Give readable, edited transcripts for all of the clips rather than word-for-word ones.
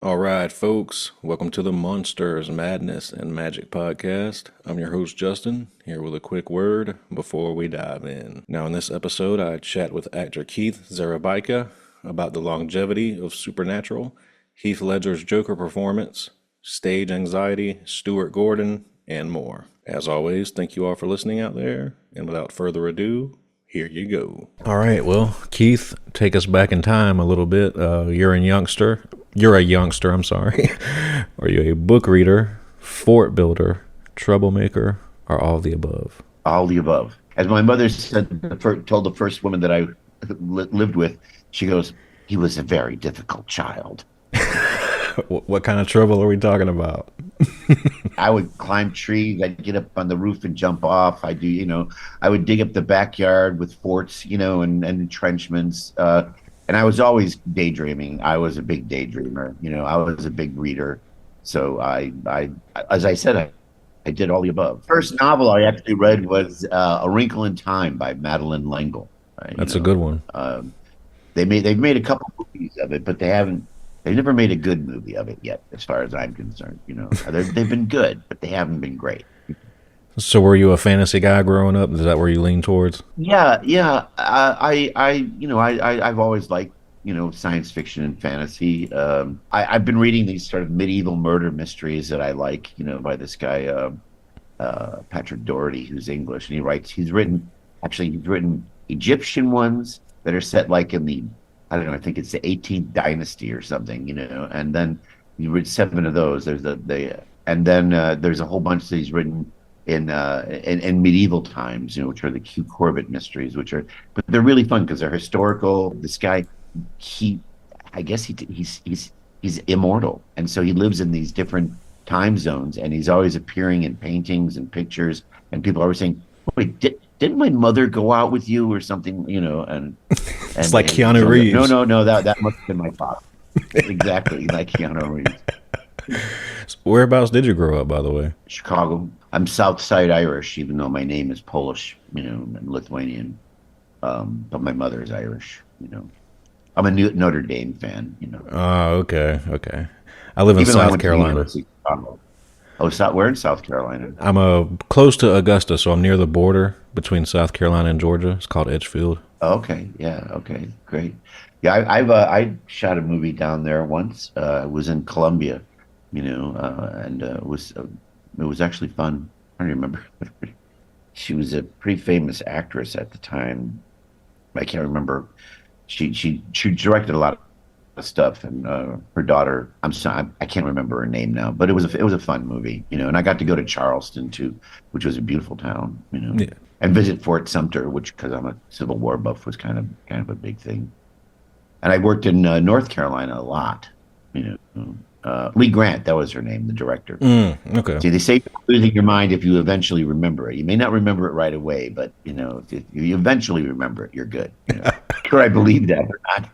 All right, folks, welcome to the Monsters, Madness, and Magic podcast. I'm your host, Justin, here with a quick word before we dive in. Now, in this episode, I chat with actor Keith Szarabajka about the longevity of Supernatural, Heath Ledger's Joker performance, stage anxiety, Stuart Gordon, and more. As always, thank you all for listening out there, and without further ado, here you go. All right, well, Keith, take us back in time a little bit. You're a youngster, I'm sorry. Are you a book reader, fort builder, troublemaker, or all the above? All the above. As my mother said, told the first woman that I lived with, she goes, he was a very difficult child. What kind of trouble are we talking about? I would climb trees. I'd get up on the roof and jump off. I would dig up the backyard with forts, and entrenchments. And I was always daydreaming. I was a big daydreamer. I was a big reader. So as I said, I did all the above. First novel I actually read was A Wrinkle in Time by Madeleine L'Engle. That's a good one. They've made a couple movies of it, but they've never made a good movie of it yet, as far as I'm concerned. They've been good, but they haven't been great. So, were you a fantasy guy growing up? Is that where you lean towards? Yeah, yeah. I've always liked, science fiction and fantasy. I've been reading these sort of medieval murder mysteries that I like, by this guy, Patrick Doherty, who's English, and he's written Egyptian ones that are set like in the, I don't know, I think it's the 18th dynasty or something, and then you read 7 of those. And then there's a whole bunch that he's written in medieval times, which are the Q Corbett mysteries, but they're really fun because they're historical. This guy, I guess he's immortal, and so he lives in these different time zones, and he's always appearing in paintings and pictures, and people are always saying, "Wait, didn't my mother go out with you or something?" It's like Keanu so, Reeves. No, that must have been my father. Exactly, like Keanu Reeves. Whereabouts did you grow up, by the way? Chicago. I'm South Side Irish, even though my name is Polish, and Lithuanian. But my mother is Irish. I'm a Notre Dame fan. Oh, okay. I live in Even though I South went to the Carolina. University of Chicago. Where in South Carolina? I'm close to Augusta, so I'm near the border between South Carolina and Georgia. It's called Edgefield. Okay, yeah, okay, great. Yeah, I shot a movie down there once. It was in Columbia, and it was actually fun. I don't remember. She was a pretty famous actress at the time. I can't remember. She directed a lot of stuff, and her daughter. I'm sorry, I can't remember her name now, but it was a fun movie, And I got to go to Charleston too, which was a beautiful town, Yeah. and visit Fort Sumter, which, because I'm a Civil War buff, was kind of a big thing. And I worked in North Carolina a lot, Lee Grant, that was her name, the director. Okay. See, they say losing your mind if you eventually remember it. You may not remember it right away, but if you eventually remember it, you're good. Sure, I believe that or not.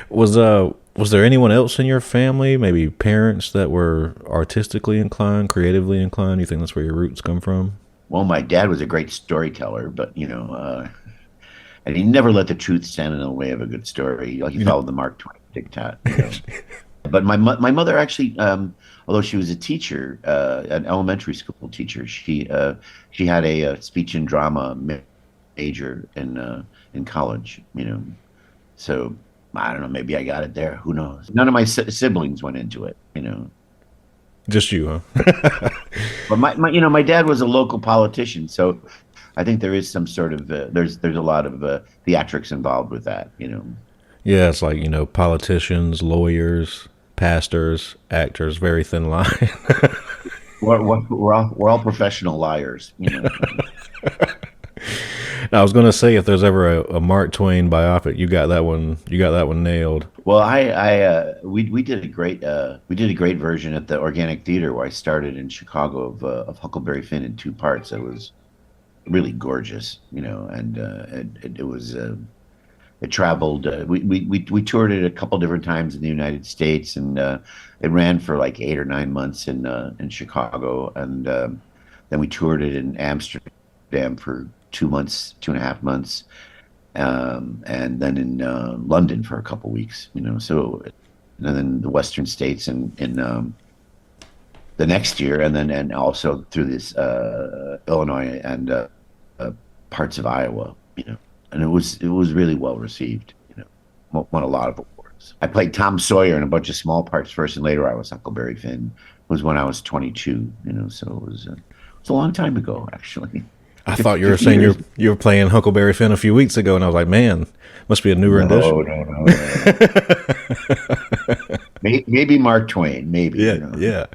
Was there anyone else in your family, maybe parents that were artistically inclined, creatively inclined? You think that's where your roots come from? Well, my dad was a great storyteller, but and he never let the truth stand in the way of a good story. Like, he followed the Mark Twain diktat. But my mother actually, although she was a teacher, an elementary school teacher, she had a speech and drama major in college. So I don't know. Maybe I got it there. Who knows? None of my siblings went into it. Just you, huh? But my dad was a local politician, so I think there is some sort of there's a lot of theatrics involved with that. Yeah, it's like, politicians, lawyers, pastors, actors, very thin line. We're all professional liars. I was going to say, if there's ever a Mark Twain biopic, you got that one. You got that one nailed. Well, we did a great version at the Organic Theater where I started in Chicago of Huckleberry Finn in 2 parts. It was really gorgeous, and it traveled. We toured it a couple different times in the United States, and it ran for like 8 or 9 months in Chicago, and then we toured it in Amsterdam for 2 months, 2.5 months, and then in London for a couple weeks. So and then the Western states in the next year, and also through this Illinois and parts of Iowa. And it was really well received. Won a lot of awards. I played Tom Sawyer in a bunch of small parts first, and later I was Huckleberry Finn. Was when I was 22. So it was a long time ago, actually. I thought you were saying you were playing Huckleberry Finn a few weeks ago, and I was like, man, must be a new rendition. No. Maybe Mark Twain, maybe. Yeah.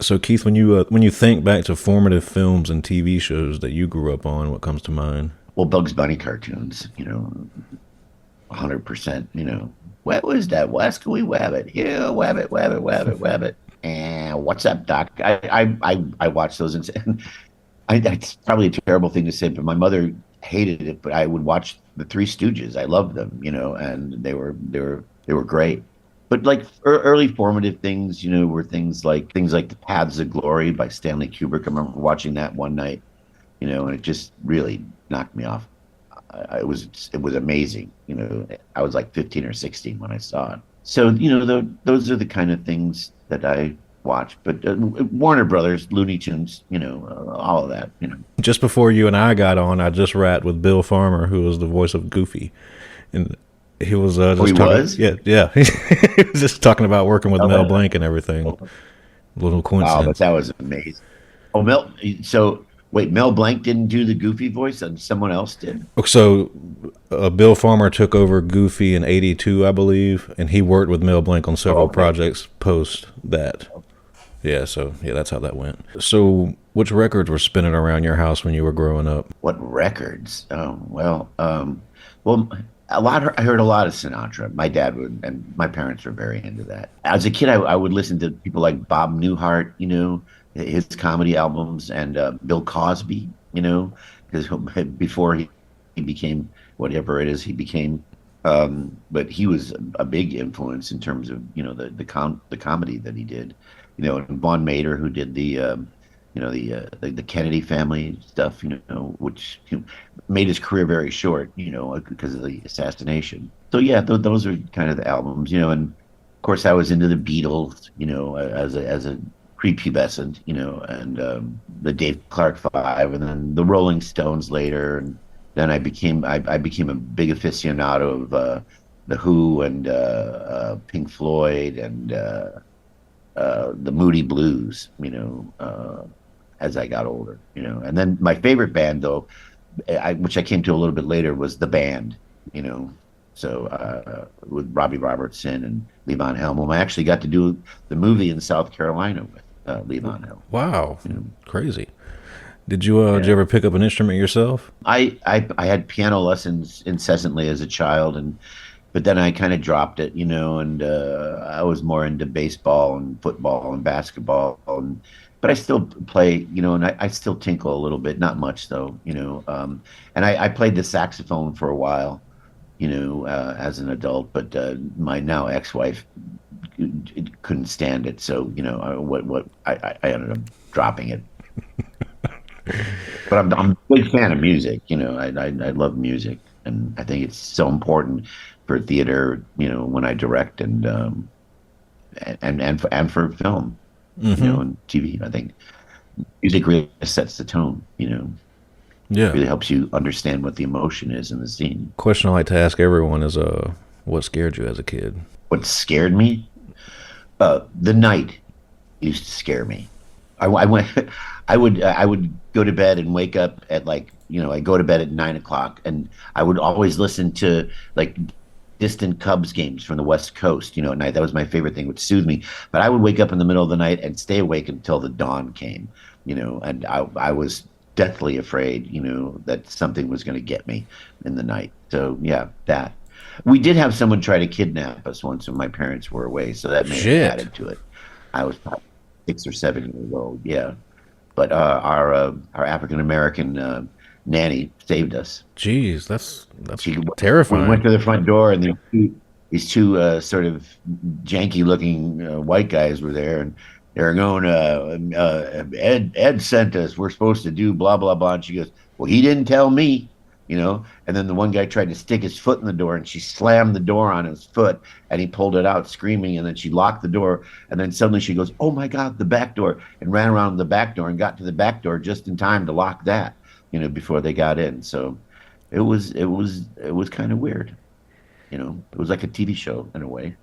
So Keith, when you think back to formative films and TV shows that you grew up on, what comes to mind? Well, Bugs Bunny cartoons, 100%. What was that? Wascally Wabbit? Yeah, Wabbit. And what's up, Doc? I watched those and it's probably a terrible thing to say, but my mother hated it. But I would watch the Three Stooges. I loved them, and they were great. But like early formative things, were things like The Paths of Glory by Stanley Kubrick. I remember watching that one night, and it just really knocked me off. It was amazing. I was like 15 or 16 when I saw it. So those are the kind of things that I watch. But Warner Brothers, Looney Tunes, all of that. Just before you and I got on, I just rapped with Bill Farmer, who was the voice of Goofy, and he was just he talking. Was? Yeah. He was just talking about working with Mel Blanc and everything. Little coincidence. Wow, but that was amazing. Oh, so wait, Mel Blanc didn't do the Goofy voice, and someone else did? So Bill Farmer took over Goofy in '82, I believe, and he worked with Mel Blanc on several projects post that. Yeah, that's how that went. So which records were spinning around your house when you were growing up? What records? Well, I heard a lot of Sinatra. My dad would, and my parents were very into that. As a kid, I would listen to people like Bob Newhart, his comedy albums, and Bill Cosby, because before he became whatever it is he became. But he was a big influence in terms of the comedy that he did. And Vaughn Mater, who did the Kennedy family stuff, which made his career very short, because of the assassination. So yeah, those are kind of the albums, and of course I was into the Beatles, as a prepubescent, and the Dave Clark Five, and then the Rolling Stones later, and then I became a big aficionado of the Who and Pink Floyd and the Moody Blues, as I got older, and then my favorite band though, which I came to a little bit later, was The Band, so with Robbie Robertson and Levon Helm. I actually got to do the movie in South Carolina with Levon Helm. Wow, crazy. Did you ever pick up an instrument yourself? I had piano lessons incessantly as a child, but then I kind of dropped it, and I was more into baseball and football and basketball, but I still play, and I still tinkle a little bit, not much though, and I played the saxophone for a while, as an adult, but my now ex-wife couldn't stand it, so I ended up dropping it. But I'm a big fan of music, I love music, and I think it's so important for theater, when I direct and for film, and TV. I think music really sets the tone, Yeah. It really helps you understand what the emotion is in the scene. Question I like to ask everyone is, what scared you as a kid? What scared me? The night used to scare me. I would go to bed and wake up at I go to bed at 9:00, and I would always listen to distant Cubs games from the West Coast, at night. That was my favorite thing, which soothed me. But I would wake up in the middle of the night and stay awake until the dawn came, and I was deathly afraid, that something was going to get me in the night. So yeah, that. We did have someone try to kidnap us once when my parents were away, so that may have added to it. I was probably 6 or 7 years old, yeah. But our African American nanny saved us. Jeez, that's terrifying. We went to the front door, and these two sort of janky looking white guys were there, and they were going, Ed sent us. We're supposed to do blah blah blah. And she goes, well, he didn't tell me. And then the one guy tried to stick his foot in the door, and she slammed the door on his foot, and he pulled it out screaming, and then she locked the door, and then suddenly she goes, "Oh my God, the back door," and ran around the back door and got to the back door just in time to lock that, before they got in. So it was kind of weird. It was like a TV show in a way.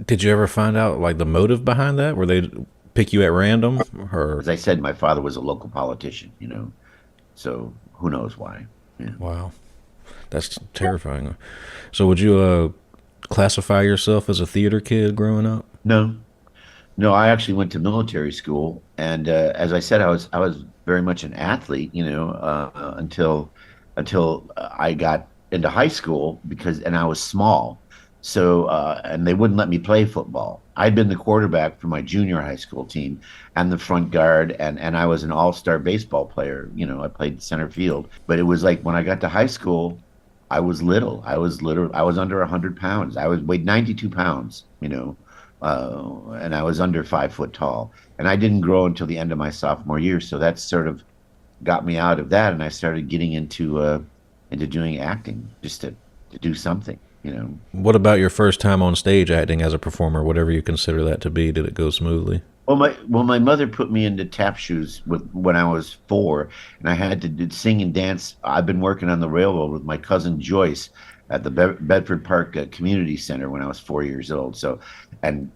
Did you ever find out like the motive behind that? Were they pick you at random, or As I said, my father was a local politician. So who knows why? Yeah. wow, that's terrifying. So would you classify yourself as a theater kid growing up? No, no, I actually went to military school, and as I said, I was very much an athlete, until I got into high school and I was small, so and they wouldn't let me play football. I'd been the quarterback for my junior high school team and the front guard, and I was an all-star baseball player. I played center field, but it was like when I got to high school, I was little. I was under 100 pounds. Weighed 92 pounds, and I was under 5 foot tall. And I didn't grow until the end of my sophomore year, so that sort of got me out of that, and I started getting into doing acting just to do something. What about your first time on stage acting as a performer, whatever you consider that to be? Did it go smoothly? Well, my mother put me into tap shoes when I was 4, and I had to sing and dance. I've been working on the railroad with my cousin Joyce at the Bedford Park Community Center when I was 4 years old. So, and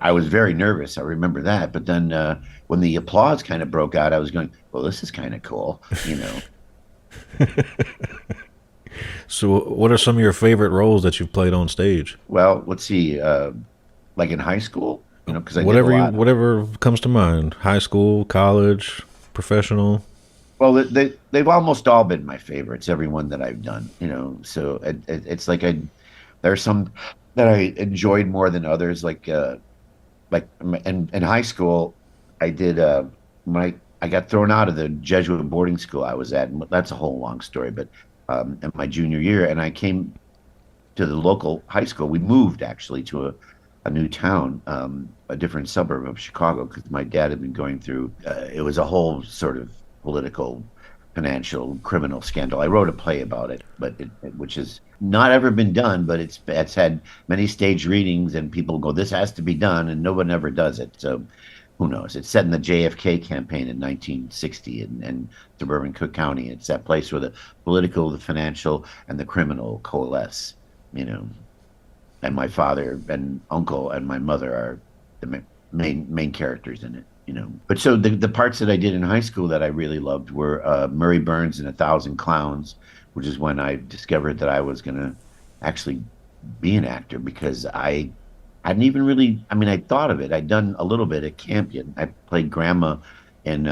I was very nervous. I remember that. But then when the applause kind of broke out, I was going, "Well, this is kind of cool." So what are some of your favorite roles that you've played on stage? Well, let's see. Like in high school, because I did a lot. Whatever comes to mind. High school, college, professional. Well, they've almost all been my favorites. Every one that I've done. So it's like there's some that I enjoyed more than others. Like in high school, I did when I got thrown out of the Jesuit boarding school I was at, and that's a whole long story. But in my junior year, and I came to the local high school. We moved actually to a new town, a different suburb of Chicago, because my dad had been going through. It was a whole sort of political, financial, criminal scandal. I wrote a play about it, which has not ever been done, but it's had many stage readings, and people go, "This has to be done," and no one ever does it. So who knows? It's set in the JFK campaign in 1960 in suburban Cook County. It's that place where the political, the financial, and the criminal coalesce. And my father and uncle and my mother are the main characters in it. But so the parts that I did in high school that I really loved were Murray Burns in A Thousand Clowns, which is when I discovered that I was going to actually be an actor, because I hadn't even really, I thought of it. I'd done a little bit at Campion. I played grandma in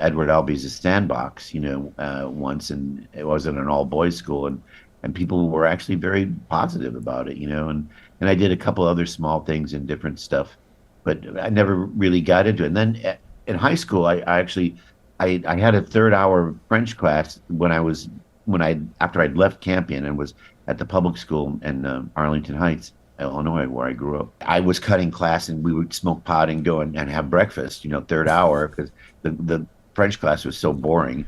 Edward Albee's The Sandbox, once, and it was in an all-boys school, and people were actually very positive about it, and I did a couple other small things and different stuff, but I never really got into it. And then in high school, I actually had a third-hour French class after I'd left Campion and was at the public school in Arlington Heights, Illinois, where I grew up. I was cutting class, and we would smoke pot and go and have breakfast, third hour, because the French class was so boring,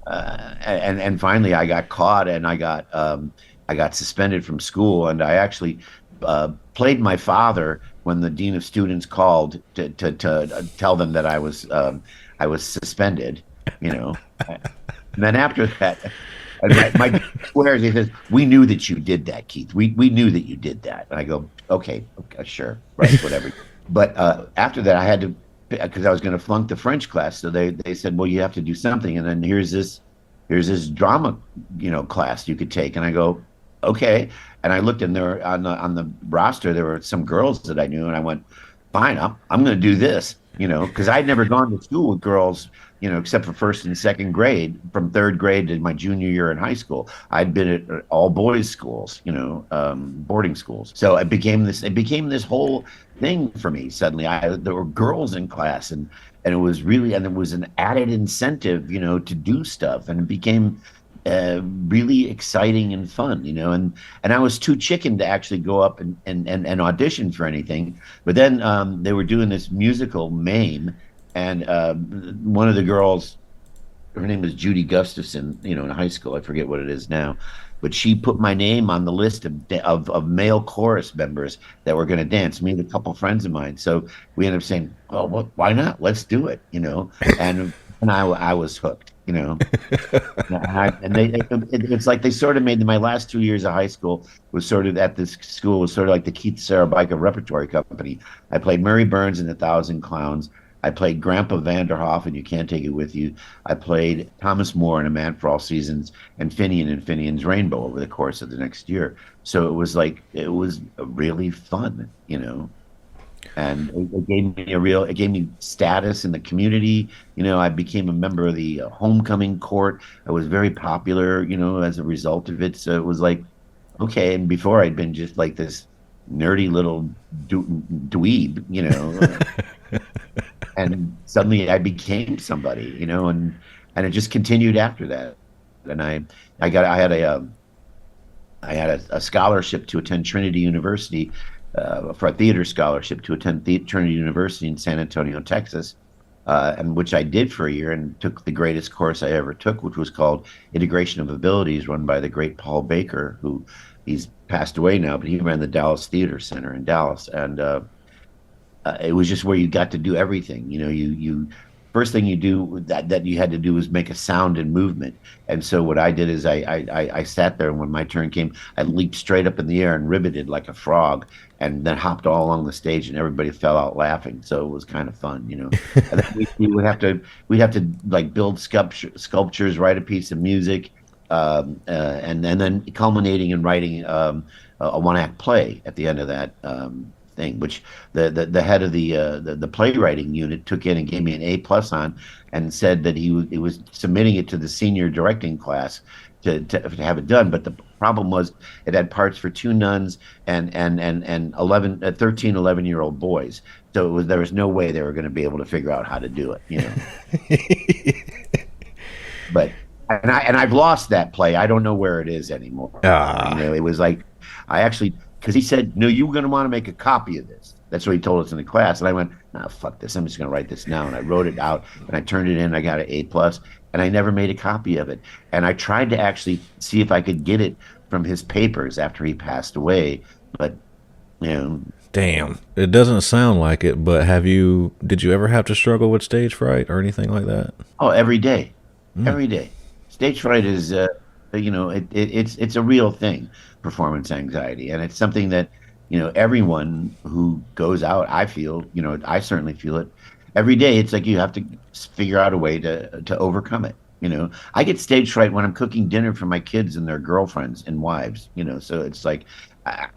and finally I got caught, and I got suspended from school, and I actually played my father when the dean of students called to tell them that I was suspended, and then after that. And my swears, he says, "We knew that you did that, Keith. We knew that you did that." And I go, okay, sure, right, whatever. But after that, I had to, because I was going to flunk the French class. So they said, "Well, you have to do something." And then here's this drama, class you could take. And I go, okay. And I looked, and there on the roster there were some girls that I knew, and I went, fine, I'm going to do this, because I'd never gone to school with girls, except for first and second grade. From third grade to my junior year in high school, I'd been at all boys schools, boarding schools. So it became this whole thing for me. Suddenly, there were girls in class, and it was an added incentive, to do stuff, and it became really exciting and fun, and I was too chicken to actually go up and audition for anything. But then they were doing this musical, Mame, and one of the girls her name was Judy Gustafson, in high school. I forget what it is now, but she put my name on the list of male chorus members that were going to dance. Me and a couple friends of mine. So we ended up saying, "Well, why not? Let's do it." And I was hooked. It's like they sort of made my last 2 years of high school was sort of at this school was sort of like the Keith Szarabajka repertory company. I played Murray Burns and the Thousand Clowns. I played Grandpa Vanderhoff and You Can't Take It With You. I played Thomas More in A Man for All Seasons and Finian and Finian's Rainbow over the course of the next year. So it was really fun. And it gave me status in the community. I became a member of the homecoming court. I was very popular, as a result of it. So it was like, okay. And before I'd been just like this nerdy little dweeb, and suddenly I became somebody, and it just continued after that. And I had a scholarship to attend Trinity University, for a theater scholarship to attend Trinity University in San Antonio, Texas, and which I did for a year and took the greatest course I ever took, which was called Integration of Abilities, run by the great Paul Baker, who he's passed away now, but he ran the Dallas Theater Center in Dallas, and it was just where you got to do everything. You first thing you do that you had to do was make a sound and movement. And so what I did is I sat there, and when my turn came, I leaped straight up in the air and ribbited like a frog, and then hopped all along the stage, and everybody fell out laughing. So it was kind of fun. And then we'd have to like build sculptures, write a piece of music, and then culminating in writing a one-act play at the end of that. Thing, which the head of the playwriting unit took in and gave me an A+ on, and said that he was submitting it to the senior directing class to have it done. But the problem was it had parts for two nuns and 13, 11-year-old boys. So there was no way they were going to be able to figure out how to do it. But I've lost that play. I don't know where it is anymore. It was like because he said, "No, you were going to want to make a copy of this." That's what he told us in the class. And I went, "Nah, fuck this. I'm just going to write this now." And I wrote it out, and I turned it in. I got an A+, and I never made a copy of it. And I tried to actually see if I could get it from his papers after he passed away. But, Damn. It doesn't sound like it, but did you ever have to struggle with stage fright or anything like that? Oh, every day. Every day. Stage fright is, it's a real thing, performance anxiety. And it's something that, everyone who goes out, I feel, I certainly feel it every day. It's like you have to figure out a way to overcome it. I get stage fright when I'm cooking dinner for my kids and their girlfriends and wives, so it's like,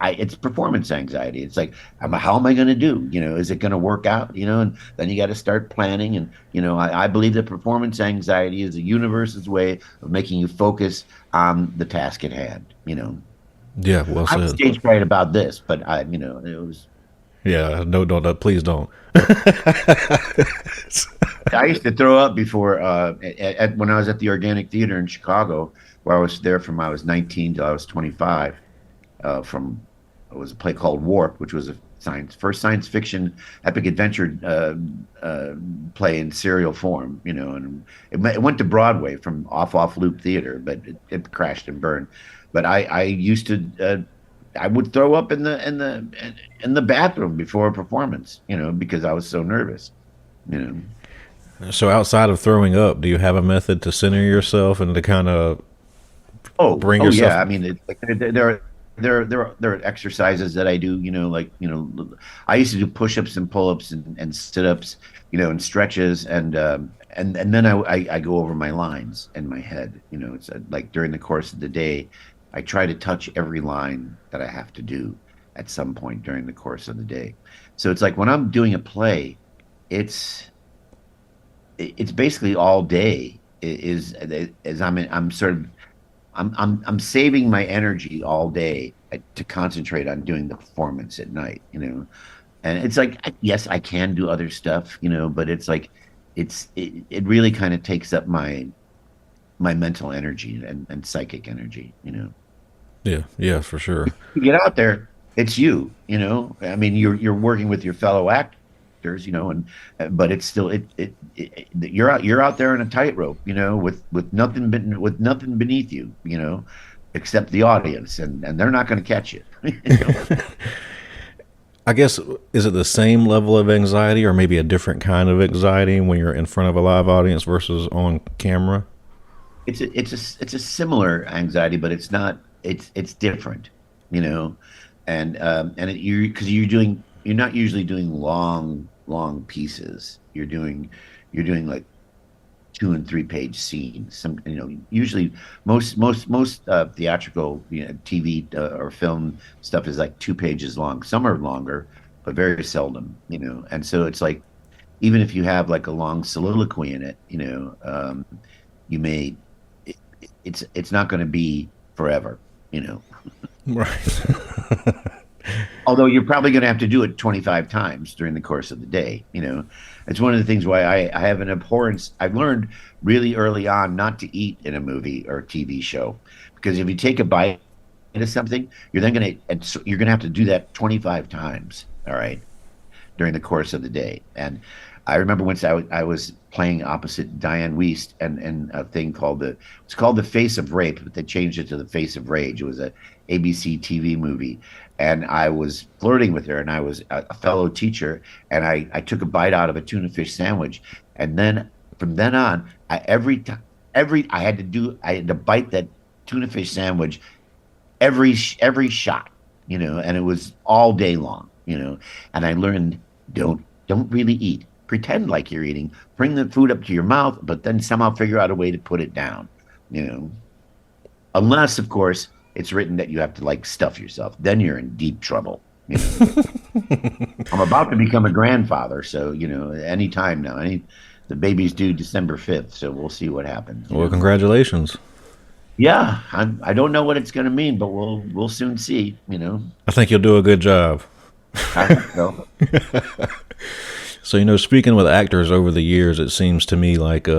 it's performance anxiety. It's like, how am I going to do? Is it going to work out? And then you got to start planning. And, I believe that performance anxiety is the universe's way of making you focus on the task at hand. Yeah, well said. I'm stage fright about this, but it was. Yeah, no, please don't. I used to throw up before when I was at the Organic Theater in Chicago, where I was there from I was 19 till I was 25. It was a play called Warp, which was a first science fiction epic adventure play in serial form. And it went to Broadway from Off Loop Theater, but it crashed and burned. But I used to. I would throw up in the bathroom before a performance, because I was so nervous. So outside of throwing up, do you have a method to center yourself and to kind of bring yourself? Yeah. I mean, there are exercises that I do. I used to do push-ups and pull-ups and sit-ups, and stretches, and then I go over my lines in my head. It's like during the course of the day, I try to touch every line that I have to do at some point during the course of the day. So it's like when I'm doing a play, it's basically all day I'm saving my energy all day to concentrate on doing the performance at night, and it's like, yes, I can do other stuff, but it's like it really kind of takes up my mental energy and psychic energy. Yeah, for sure. You get out there, it's you. I mean, you're working with your fellow actors, actors, and but it's still you're out there in a tightrope, with nothing beneath you, except the audience, and they're not going to catch you. I guess, is it the same level of anxiety or maybe a different kind of anxiety when you're in front of a live audience versus on camera? It's a similar anxiety, but it's not. It's different, you know, you're not usually doing long pieces. You're doing like 2 and 3 page scenes. Usually most theatrical, TV or film stuff is like 2 pages long. Some are longer, but very seldom. And so it's like, even if you have like a long soliloquy in it, you may it's not going to be forever. Right. Although you're probably going to have to do it 25 times during the course of the day. It's one of the things why I have an abhorrence. I've learned really early on not to eat in a movie or TV show, because if you take a bite of something, you're going to have to do that 25 times. All right, during the course of the day. And I remember once I was playing opposite Diane Wiest and a thing it's called The Face of Rape, but they changed it to The Face of Rage. It was a ABC TV movie. And I was flirting with her, and I was a fellow teacher, and I took a bite out of a tuna fish sandwich. And then from then on, I had to bite that tuna fish sandwich every shot, and it was all day long, and I learned, don't really eat. Pretend like you're eating. Bring the food up to your mouth, but then somehow figure out a way to put it down. Unless, of course, it's written that you have to like stuff yourself. Then you're in deep trouble. I'm about to become a grandfather, so any time now. The baby's due December 5th, so we'll see what happens. Well, congratulations. Yeah, I don't know what it's going to mean, but we'll soon see. I think you'll do a good job. I think so. So, speaking with actors over the years, it seems to me like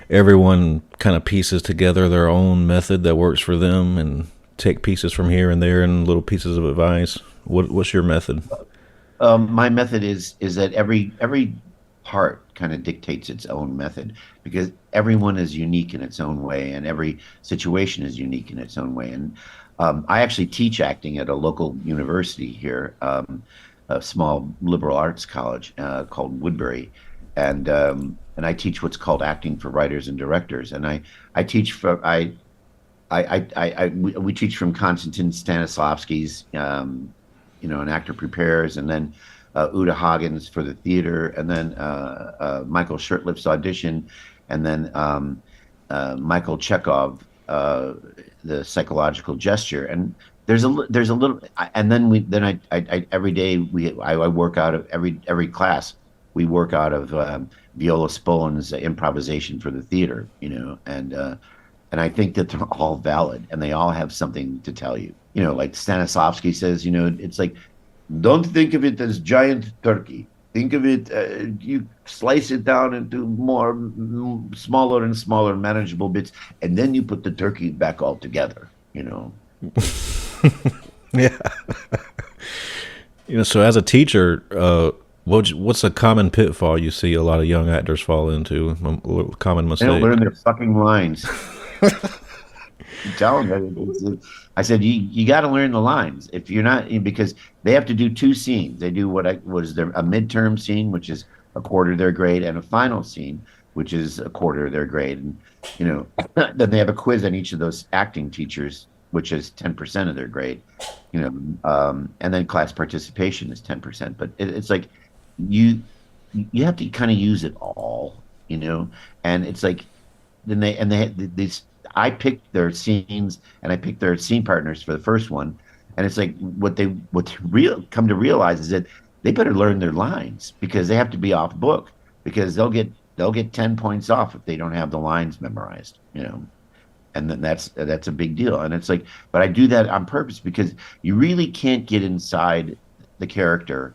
everyone kind of pieces together their own method that works for them and take pieces from here and there and little pieces of advice. What's your method? My method is that every part kind of dictates its own method, because everyone is unique in its own way, and every situation is unique in its own way. And I actually teach acting at a local university here, a small liberal arts college called Woodbury, and I teach what's called acting for writers and directors. And I teach we teach from Konstantin Stanislavski's, An Actor Prepares, and then Uta Hagen's For the Theater, and then Michael Shurtleff's Audition, and then Michael Chekhov, The Psychological Gesture. And there's a little, and then I every day I work out of every class. We work out of Viola Spolin's Improvisation for the Theater, and I think that they're all valid, and they all have something to tell you. Like Stanislavski says, it's like, don't think of it as giant turkey. Think of it, you slice it down into more smaller and smaller manageable bits, and then you put the turkey back all together. Yeah. So as a teacher, what's a common pitfall you see a lot of young actors fall into? A common mistake. They don't learn their fucking lines. I'm telling you, I said you got to learn the lines. If you're not, because they have to do 2 scenes. They do a midterm scene, which is a quarter of their grade, and a final scene, which is a quarter of their grade. And then they have a quiz on each of those acting teachers, which is 10% of their grade. And then class participation is 10%. But it's like you have to kind of use it all, and it's like these. I picked their scenes, and I picked their scene partners for the first one, and it's like what they come to realize is that they better learn their lines, because they have to be off book, because they'll get 10 points off if they don't have the lines memorized, and then that's a big deal. And it's like, but I do that on purpose, because you really can't get inside the character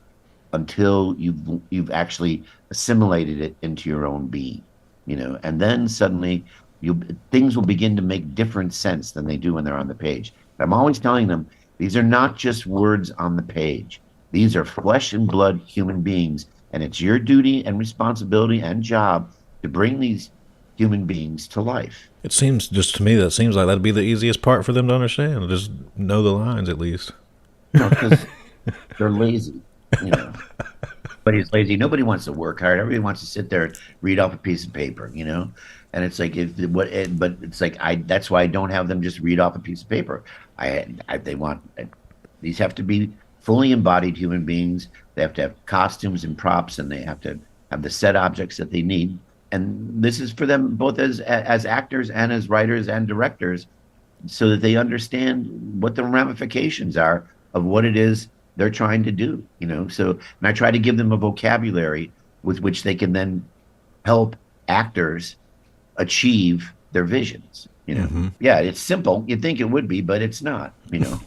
until you've actually assimilated it into your own being, and then suddenly things will begin to make different sense than they do when they're on the page. But I'm always telling them, these are not just words on the page. These are flesh and blood human beings and it's your duty and responsibility and job to bring these human beings to life. It seems just to me that seems like that'd be the easiest part for them to understand. Just know the lines at least. No, because they're lazy, you know. But he's lazy. Nobody wants to work hard. Everybody wants to sit there and read off a piece of paper, you know. And it's like but it's like I. That's why I don't have them just read off a piece of paper. They want these have to be fully embodied human beings. They have to have costumes and props, and they have to have the set objects that they need. And this is for them both as actors and as writers and directors, so that they understand what the ramifications are of what it is they're trying to do, you know. So, and I try to give them a vocabulary with which they can then help actors achieve their visions, you know. Yeah, it's simple. You'd think it would be, but it's not, you know.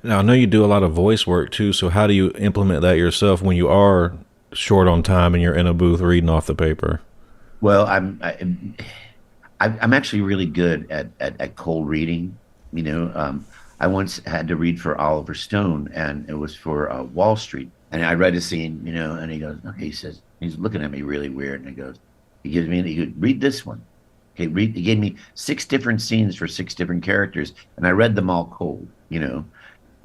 Now, I know you do a lot of voice work too, so how do you implement that yourself when you are short on time and you're in a booth reading off the paper? Well, I'm actually really good at cold reading. You know, I once had to read for Oliver Stone, and it was for Wall Street. And I read a scene, you know, and he goes, okay, he says, he's looking at me really weird, and he goes, read this one. Okay, he gave me 6 different scenes for 6 different characters, and I read them all cold, you know,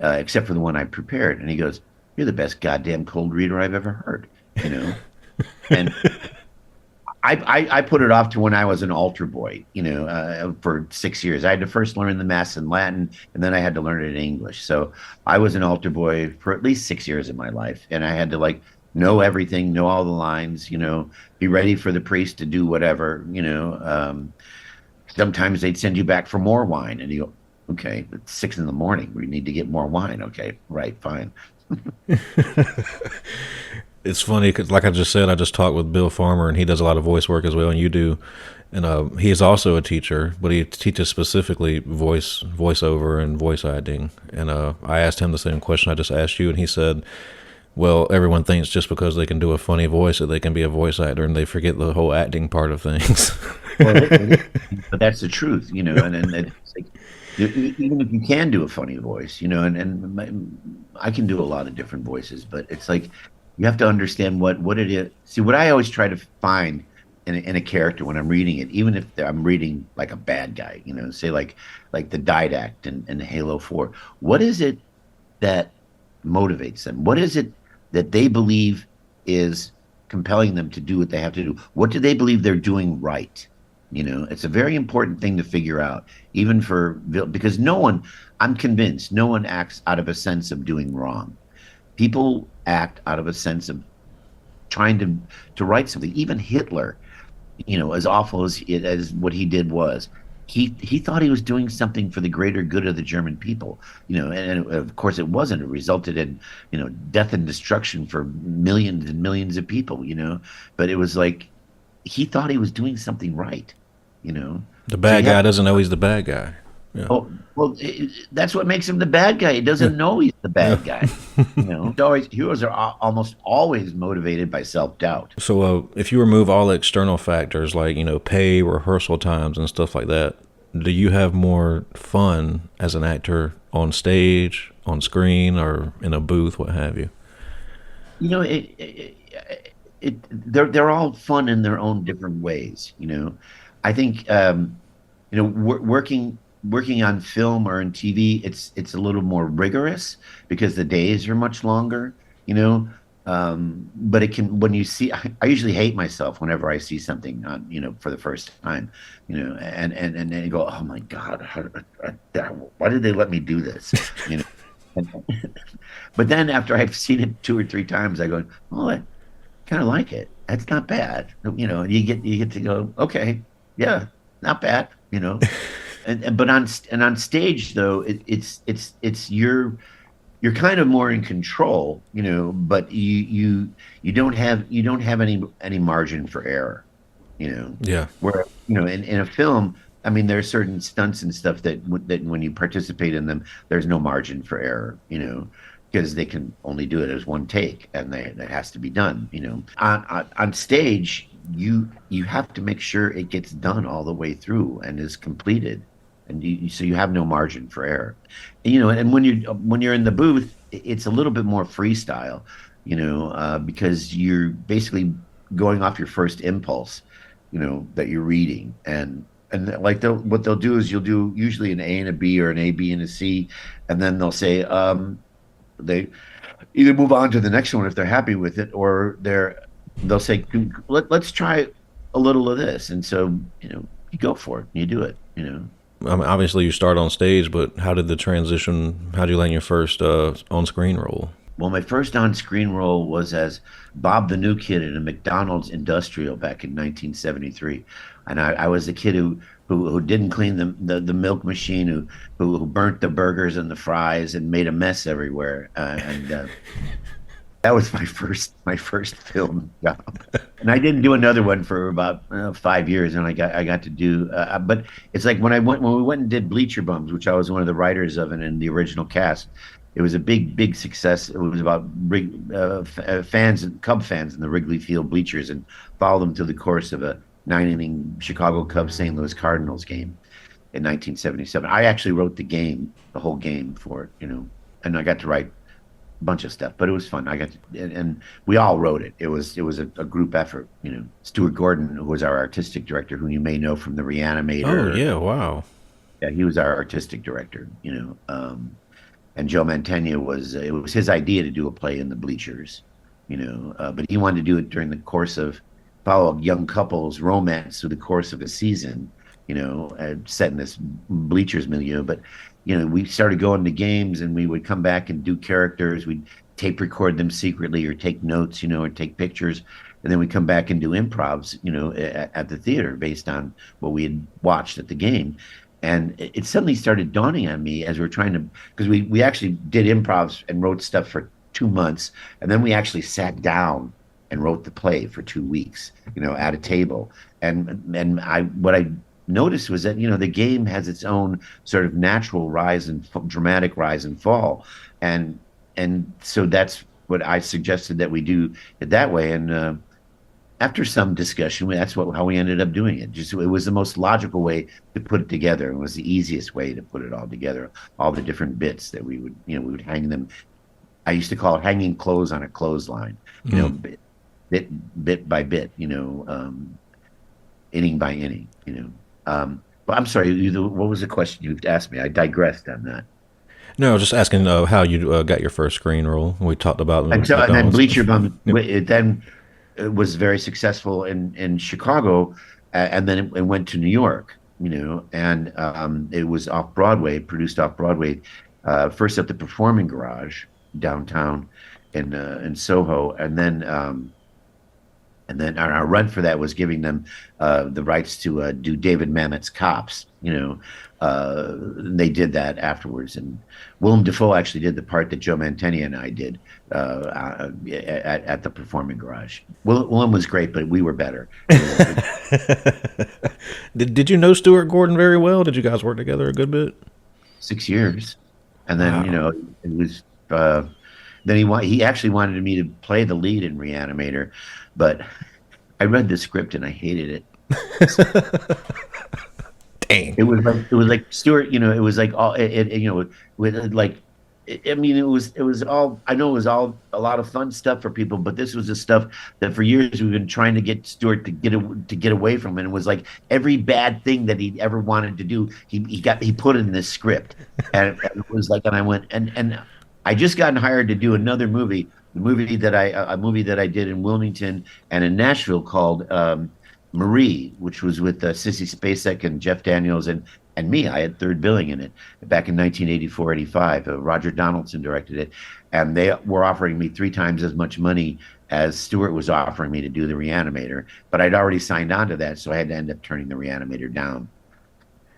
except for the one I prepared. And he goes, you're the best goddamn cold reader I've ever heard, you know. And I put it off to when I was an altar boy, you know, for 6 years. I had to first learn the Mass in Latin, and then I had to learn it in English. So I was an altar boy for at least 6 years of my life, and I had to like know everything, know all the lines, you know, be ready for the priest to do whatever, you know. Sometimes they'd send you back for more wine, and you go, okay, it's 6 a.m. We need to get more wine. Okay, right, fine. It's funny because, like I just said, I just talked with Bill Farmer, and he does a lot of voice work as well, and you do. And he is also a teacher, but he teaches specifically voiceover, and voice acting. And I asked him the same question I just asked you, and he said, well, everyone thinks just because they can do a funny voice that they can be a voice actor, and they forget the whole acting part of things. Well, but that's the truth, you know, and it's like, even if you can do a funny voice, you know, and I can do a lot of different voices, but it's like you have to understand what it is. See, what I always try to find in a character when I'm reading it, even if I'm reading like a bad guy, you know, say like the Didact in Halo 4, what is it that motivates them? What is it that they believe is compelling them to do what they have to do? What do they believe they're doing right? You know, it's a very important thing to figure out, even because I'm convinced, no one acts out of a sense of doing wrong. People act out of a sense of trying to write something. Even Hitler, you know, as awful as what he did was, he thought he was doing something for the greater good of the German people, you know, and of course it wasn't. It resulted in, you know, death and destruction for millions and millions of people, you know, but it was like he thought he was doing something right, you know. The bad guy doesn't know he's the bad guy. Yeah. Oh, well, that's what makes him the bad guy. He doesn't know he's the bad guy. You know, heroes are almost always motivated by self-doubt. So if you remove all the external factors like, you know, pay, rehearsal times, and stuff like that, do you have more fun as an actor on stage, on screen, or in a booth, what have you? You know, they're all fun in their own different ways. You know, I think you know, working on film or in TV, it's a little more rigorous because the days are much longer, you know. But it can, when you see, I usually hate myself whenever I see something on, you know, for the first time, you know, and then you go, oh my God, why did they let me do this, you know? But then after I've seen it 2 or 3 times, I go, oh, I kind of like it. That's not bad, you know. You get to go, okay, yeah, not bad, you know. But on stage though, it's you're kind of more in control, you know, but you don't have any margin for error, you know. Yeah. Where, you know, in a film, I mean, there are certain stunts and stuff that when you participate in them, there's no margin for error, you know, because they can only do it as one take, and that has to be done, you know. On stage, you have to make sure it gets done all the way through and is completed. And so you have no margin for error, you know. And when you're in the booth, it's a little bit more freestyle. because you're basically going off your first impulse, that you're reading. And like what they'll do is you'll do usually an A and a B or an A, B and a C, and then they'll say they either move on to the next one if they're happy with it, or they'll say let's try a little of this, and so you go for it, you do it. I mean, obviously, you start on stage, but how did the transition? How did you land your first on-screen role? Well, my first on-screen role was as Bob the New Kid in a McDonald's industrial back in 1973, and I was the kid who didn't clean the milk machine, who burnt the burgers and the fries and made a mess everywhere, and that was my first film job. And I didn't do another one for about 5 years, and I got to do. But it's like when we went and did Bleacher Bums, which I was one of the writers of, and in the original cast. It was a big success. It was about fans and Cub fans in the Wrigley Field bleachers, and followed them through the course of a 9-inning Chicago Cubs St. Louis Cardinals game in 1977. I actually wrote the whole game for it, and I got to write a bunch of stuff, but it was fun. I got to, and we all wrote it. It was a group effort. Stuart Gordon, who was our artistic director, who you may know from The Reanimator. Oh yeah, wow. Yeah, he was our artistic director. And Joe Mantegna it was his idea to do a play in the bleachers, but he wanted to do it during the course of follow a young couple's romance through the course of a season, set in this bleachers milieu. But, we started going to games, and we would come back and do characters. We'd tape record them secretly or take notes, or take pictures. And then we'd come back and do improvs, at the theater based on what we had watched at the game. And it suddenly started dawning on me as we were trying to, because we actually did improvs and wrote stuff for 2 months. And then we actually sat down and wrote the play for 2 weeks, at a table. And what I noticed was that, the game has its own sort of natural rise and dramatic rise and fall. And so that's what I suggested that we do it that way. And after some discussion, that's how we ended up doing it. It was the most logical way to put it together. It was the easiest way to put it all together. All the different bits that we would hang them. I used to call it hanging clothes on a clothesline. Bit by bit. Inning by inning. But I'm sorry. What was the question you asked me? I digressed on that. No, I was just asking how you got your first screen role. We talked about and then Bleacher Bum. Then it was very successful in Chicago, and then it went to New York, and it was off Broadway, produced off Broadway, first at the Performing Garage downtown in Soho, and then our run for that was giving them the rights to do David Mamet's Cops. They did that afterwards, and Willem Dafoe actually did the part that Joe Mantegna and I did at the Performing Garage. Willem was great, but we were better. Did you know Stuart Gordon very well? Did you guys work together a good bit? 6 years, and then Wow. it was. Then he actually wanted me to play the lead in Reanimator, but I read the script and I hated it. Dang. It was like Stuart, it was like all with like I mean it was all I know it was all a lot of fun stuff for people, but this was the stuff that for years we've been trying to get Stuart to get away from, and it was like every bad thing that he ever wanted to do, he put in this script, and it was like, and I went and I just gotten hired to do another movie, a movie that I did in Wilmington and in Nashville called Marie, which was with Sissy Spacek and Jeff Daniels and me. I had third billing in it back in 1984-85. Roger Donaldson directed it, and they were offering me 3 times as much money as Stuart was offering me to do the Reanimator, but I'd already signed on to that, so I had to end up turning the Reanimator down.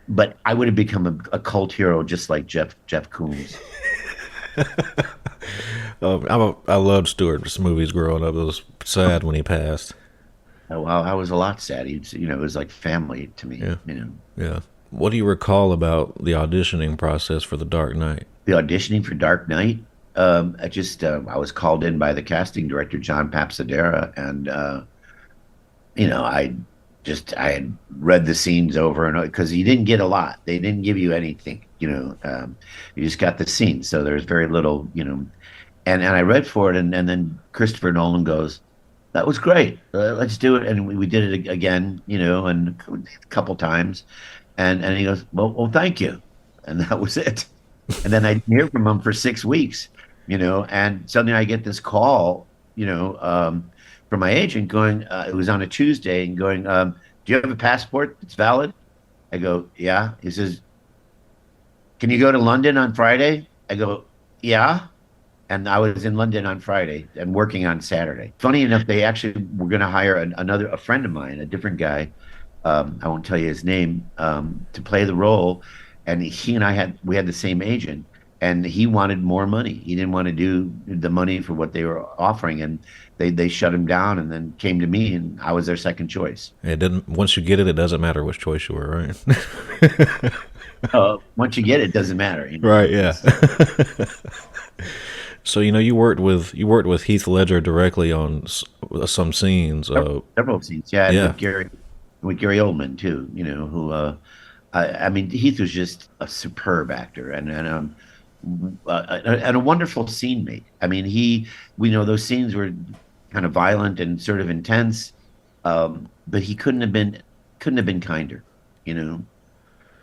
But I would have become a cult hero just like Jeff Koons. I loved Stuart's movies growing up. It was sad when he passed. Well, I was a lot sad. It was like family to me. Yeah. Yeah. What do you recall about the auditioning process for The Dark Knight? The auditioning for Dark Knight, I was called in by the casting director, John Papsadera, and I had read the scenes over and because you didn't get a lot. They didn't give you anything, you just got the scenes. So there's very little, and I read for it, and then Christopher Nolan goes, "That was great. Let's do it." And we did it again, and a couple times, and he goes, "Well, thank you," and that was it. And then I didn't hear from him for 6 weeks, and suddenly I get this call, from my agent going, it was on a Tuesday, and going, "Do you have a passport that's valid?" I go, "Yeah." He says, "Can you go to London on Friday?" I go, "Yeah." And I was in London on Friday and working on Saturday. Funny enough, they actually were going to hire a friend of mine, a different guy. I won't tell you his name, to play the role. And he and we had the same agent, and he wanted more money. He didn't want to do the money for what they were offering, and they shut him down, and then came to me, and I was their second choice. It didn't. Once you get it, it doesn't matter which choice you were, right? Once you get it, doesn't matter. Right. Yeah. So you worked with Heath Ledger directly on some scenes. Several scenes, yeah, and Yeah. with Gary Oldman too. Who I mean, Heath was just a superb actor, and a wonderful scene mate. I mean, we know those scenes were kind of violent and sort of intense, but he couldn't have been kinder, you know.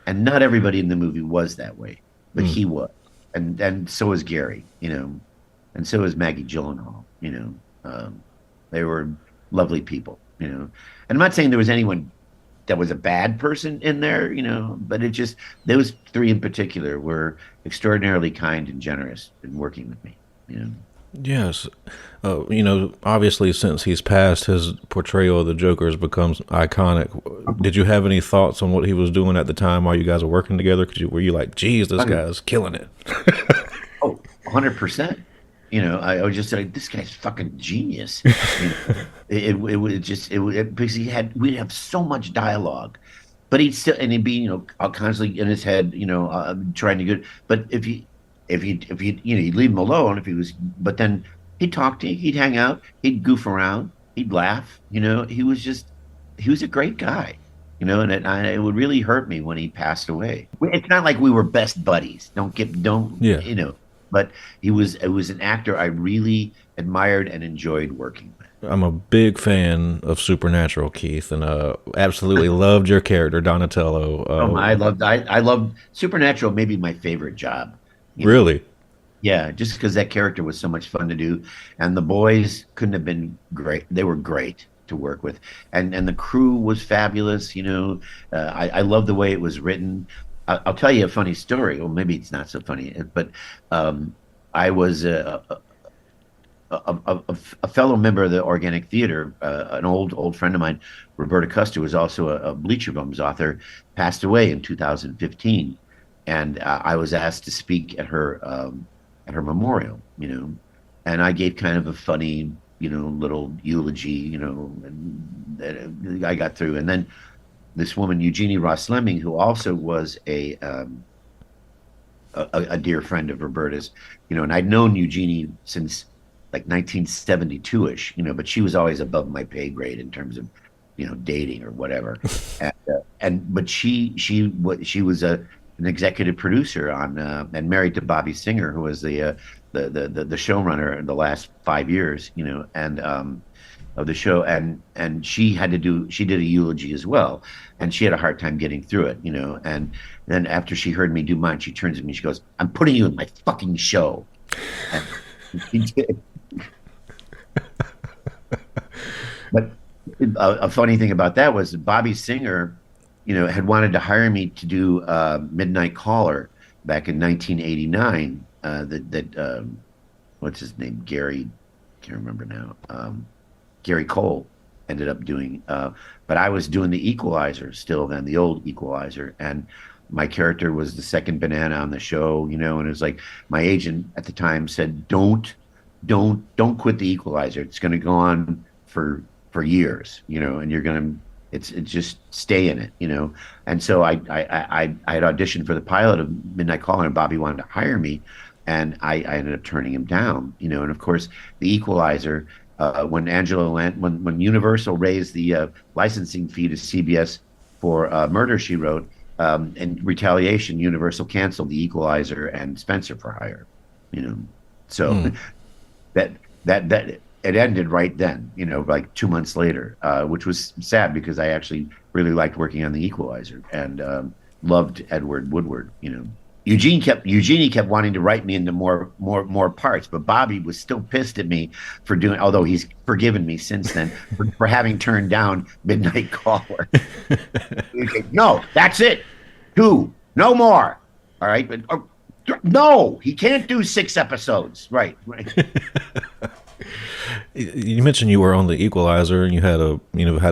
And not everybody in the movie was that way, but Mm. he was, and so was Gary, and so was Maggie Gyllenhaal. They were lovely people. And I'm not saying there was anyone that was a bad person in there, but it just those three in particular were extraordinarily kind and generous in working with me. Yes. Obviously, since he's passed, his portrayal of the Joker has become iconic. Did you have any thoughts on what he was doing at the time while you guys were working together? Were you like, geez, this guy's killing it? Oh, 100%. I was just like, this guy's fucking genius. It would just because we'd have so much dialogue, but he'd be constantly in his head, trying to get. But if you you'd leave him alone if he was, but then he'd talk to you, he'd hang out, he'd goof around, he'd laugh. He was a great guy. And it would really hurt me when he passed away. It's not like we were best buddies. Don't Yeah. but it was an actor I really admired and enjoyed working with. I'm a big fan of Supernatural, Keith, and absolutely loved your character, Donatello. I loved Supernatural, maybe my favorite job. You know, Really? yeah, just because that character was so much fun to do, and the boys couldn't have been great. They were great to work with, and the crew was fabulous. I love the way it was written. I'll tell you a funny story. Well, maybe it's not so funny, but I was a fellow member of the Organic Theater, an old friend of mine, Roberta Custer, was also a Bleacher Bums author, passed away in 2015, and I was asked to speak at her memorial, and I gave kind of a funny, little eulogy, and I got through, and then this woman, Eugenie Ross Lemming, who also was a dear friend of Roberta's, and I'd known Eugenie since like 1972-ish, but she was always above my pay grade in terms of, dating or whatever. But she was an executive producer on and married to Bobby Singer, who was the showrunner in the last 5 years, and of the show, and she did a eulogy as well, and she had a hard time getting through it, and then after she heard me do mine, she turns to me, she goes, "I'm putting you in my fucking show." And she did. But a funny thing about that was Bobby Singer, had wanted to hire me to do Midnight Caller back in 1989. What's his name? Gary, can't remember now. Gary Cole ended up doing, but I was doing the Equalizer still then, the old Equalizer, and my character was the second banana on the show, and it was like my agent at the time said, don't quit the Equalizer. It's going to go on for years, and you're going to, it's just stay in it, And so I had auditioned for the pilot of Midnight Caller, and Bobby wanted to hire me, and I ended up turning him down, and of course the Equalizer. When when Universal raised the licensing fee to CBS for Murder, She Wrote, in retaliation, Universal canceled the Equalizer and Spencer for Hire. So that that it ended right then, like 2 months later, which was sad because I actually really liked working on The Equalizer and loved Edward Woodward. Eugenie kept wanting to write me into more parts, but Bobby was still pissed at me for doing. Although he's forgiven me since then for having turned down Midnight Caller. No, that's it. Two, no more. All right, but no, he can't do 6 episodes. Right. You mentioned you were on The Equalizer and you had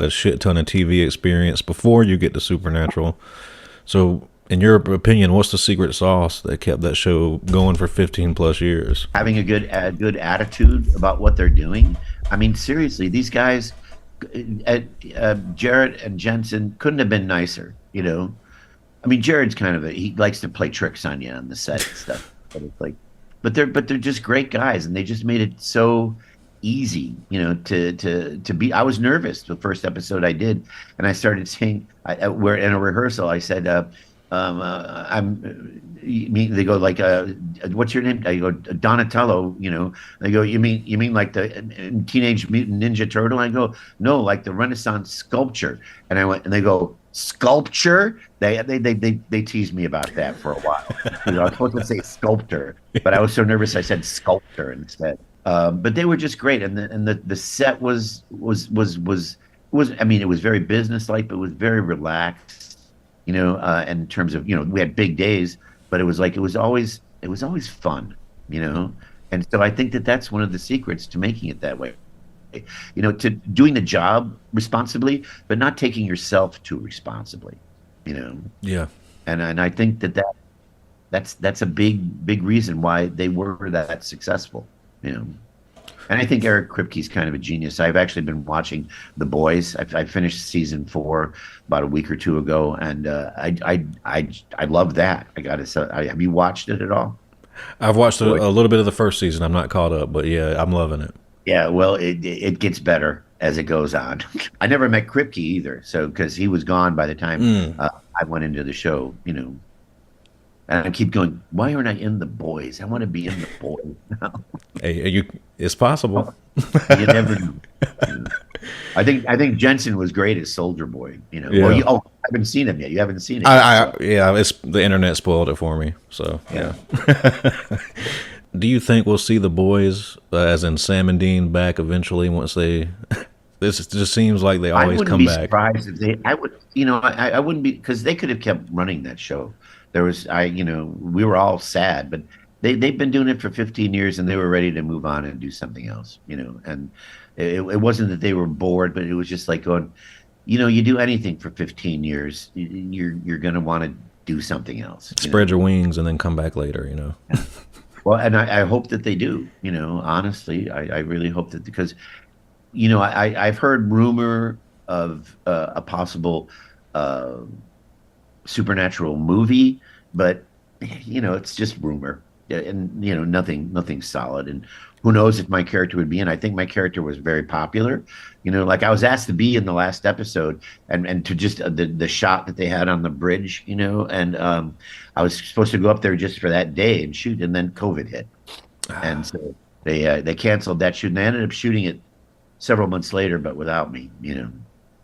a shit ton of TV experience before you get to Supernatural. So, in your opinion, what's the secret sauce that kept that show going for 15 plus years? Having a good attitude about what they're doing. I mean, seriously, these guys, Jarrett and Jensen, couldn't have been nicer. I mean, Jared's he likes to play tricks on you on the set and stuff. But it's like, but they're just great guys, and they just made it so easy, to be. I was nervous the first episode I did, and I started saying, we're in a rehearsal. I said, they go like, what's your name? I go, Donatello. They go, you mean like the Teenage Mutant Ninja Turtle? I go, no, like the Renaissance sculpture. And I went, and they go, sculpture? They teased me about that for a while. I was supposed to say sculptor, but I was so nervous I said sculptor instead. But they were just great, and the set was. I mean, it was very businesslike, but it was very relaxed. In terms of, we had big days, but it was always fun. And so I think that's one of the secrets to making it that way. To doing the job responsibly, but not taking yourself too responsibly. Yeah. And I think that's a big reason why they were that successful. And I think Eric Kripke's kind of a genius. I've actually been watching The Boys. I finished season 4 about a week or two ago, and I love that. I got to say, have you watched it at all? I've watched a little bit of the first season. I'm not caught up, but yeah, I'm loving it. Yeah, well, it gets better as it goes on. I never met Kripke either, so because he was gone by the time I went into the show, And I keep going, why aren't I in The Boys? I want to be in The Boys now. Hey, it's possible. You never know. I think Jensen was great as Soldier Boy. Yeah. Well, I haven't seen him yet. You haven't seen it. Yeah, it's the internet spoiled it for me. So yeah. Do you think we'll see The Boys, as in Sam and Dean, back eventually once they? This just seems like they always come back. I wouldn't be surprised if they. I would. I wouldn't be, because they could have kept running that show. There was, we were all sad, but they've been doing it for 15 years and they were ready to move on and do something else, and it wasn't that they were bored, but it was just like going, you do anything for 15 years, you're going to want to do something else. Spread your wings and then come back later, Well, and I hope that they do, honestly, I really hope that, because, I've heard rumor of a possible, Supernatural movie, but it's just rumor, and nothing solid, and who knows if my character would be in. I think my character was very popular, like I was asked to be in the last episode, and to just the shot that they had on the bridge, and I was supposed to go up there just for that day and shoot, and then COVID hit, and so they canceled that shoot, and they ended up shooting it several months later, but without me,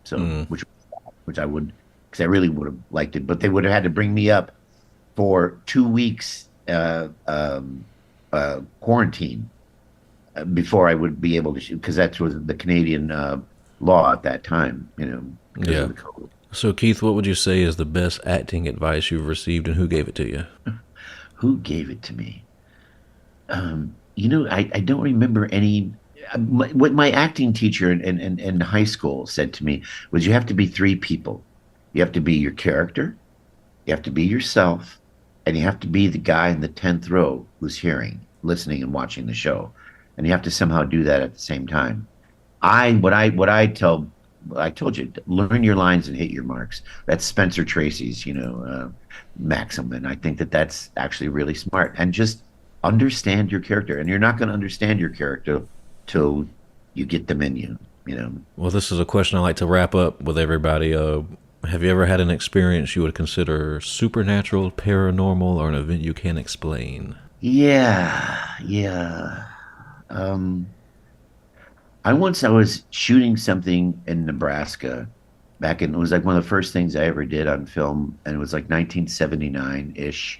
so which I would. I really would have liked it, but they would have had to bring me up for 2 weeks quarantine before I would be able to shoot, because that was the Canadian law at that time, because of the COVID. So, Keith, what would you say is the best acting advice you've received, and who gave it to you? Who gave it to me? I don't remember any. What my acting teacher in high school said to me was, you have to be 3 people. You have to be your character, you have to be yourself, and you have to be the guy in the 10th row who's listening and watching the show. And you have to somehow do that at the same time. I told you, learn your lines and hit your marks. That's Spencer Tracy's, maxim. And I think that's actually really smart. And just understand your character. And you're not going to understand your character till you get them in you, Well, this is a question I like to wrap up with everybody. Have you ever had an experience you would consider supernatural, paranormal, or an event you can't explain? Yeah. Um, I was shooting something in Nebraska it was like one of the first things I ever did on film, and it was like 1979-ish.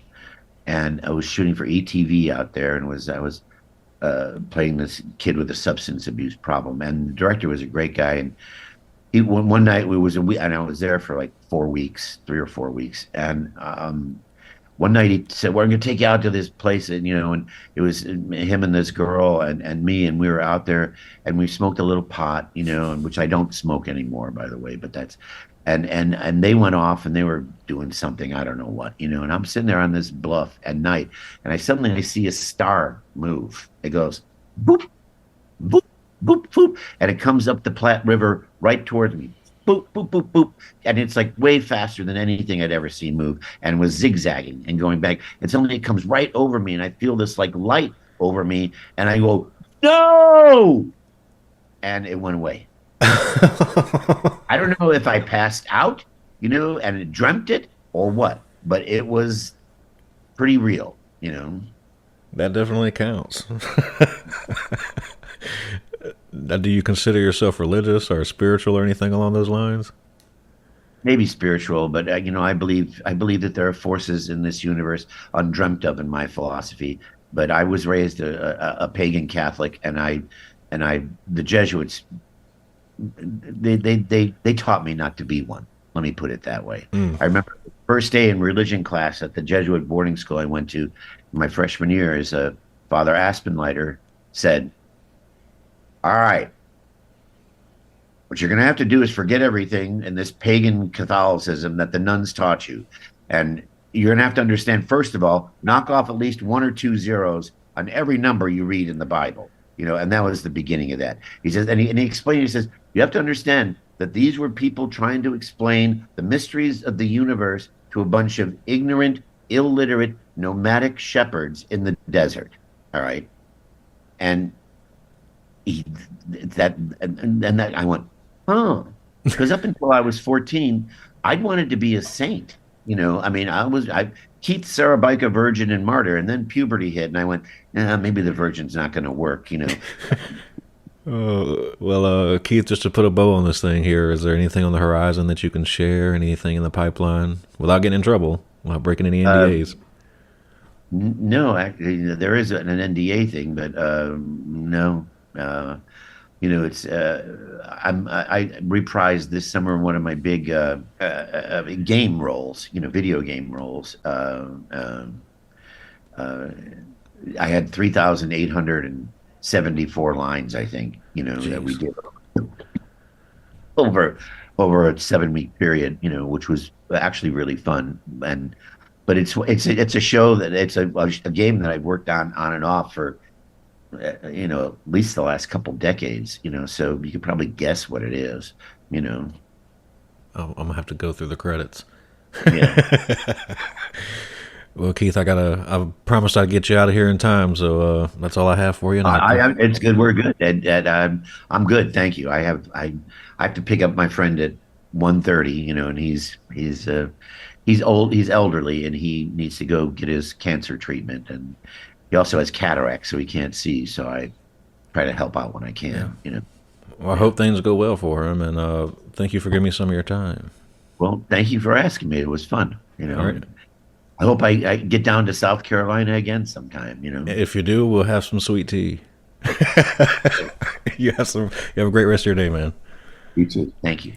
And I was shooting for ETV out there, and was I was playing this kid with a substance abuse problem. And the director was a great guy, and one night we was a week, and I was there for like 4 weeks, 3 or 4 weeks, and one night he said, "Well, I'm going to take you out to this place," and and it was him and this girl and me, and we were out there, and we smoked a little pot, and which I don't smoke anymore, by the way, but that's, and they went off and they were doing something, I don't know what, and I'm sitting there on this bluff at night, and I see a star move. It goes boop, boop, boop, boop, and it comes up the Platte River right towards me. Boop, boop, boop, boop. And it's like way faster than anything I'd ever seen move, and was zigzagging and going back. And suddenly it comes right over me, and I feel this like light over me, and I go, no! And it went away. I don't know if I passed out, and it dreamt it or what, but it was pretty real. That definitely counts. Now, do you consider yourself religious or spiritual or anything along those lines? Maybe spiritual, but I believe that there are forces in this universe undreamt of in my philosophy. But I was raised a pagan Catholic, and the Jesuits, they taught me not to be one. Let me put it that way. Mm. I remember the first day in religion class at the Jesuit boarding school I went to my freshman year, is Father Aspenleiter said, "All right, what you're going to have to do is forget everything in this pagan Catholicism that the nuns taught you. And you're going to have to understand, first of all, knock off at least 1 or 2 zeros on every number you read in the Bible." And that was the beginning of that. He says, and he explained, he says, "You have to understand that these were people trying to explain the mysteries of the universe to a bunch of ignorant, illiterate, nomadic shepherds in the desert." All right. And he, that, and that I went, oh, because up until I was 14, I'd wanted to be a saint. I mean, I Keith Szarabajka, virgin and martyr, and then puberty hit, and I went, maybe the virgin's not going to work. Well, Keith, just to put a bow on this thing here, is there anything on the horizon that you can share? Anything in the pipeline without getting in trouble, without breaking any NDAs? No, actually, there is an NDA thing, but no. It's I reprised this summer one of my big game roles, video game roles. I had 3,874 lines, I think, Jeez. that we did over over a 7 week period, which was actually really fun. But it's a show that it's a game that I've worked on and off for at least the last couple decades, so you could probably guess what it is, you know. I'm gonna have to go through the credits. Yeah. Well, Keith, I promised I'd get you out of here in time, so that's all I have for you. And It's good. We're good. And I'm good. Thank you. I have to pick up my friend at 1:30, and he's old, he's elderly, and he needs to go get his cancer treatment, and he also has cataracts, so he can't see. So I try to help out when I can. Well, I hope things go well for him, and thank you for giving me some of your time. Well, thank you for asking me. It was fun. All right. I hope I get down to South Carolina again sometime. If you do, we'll have some sweet tea. You have a great rest of your day, man. You too. Thank you.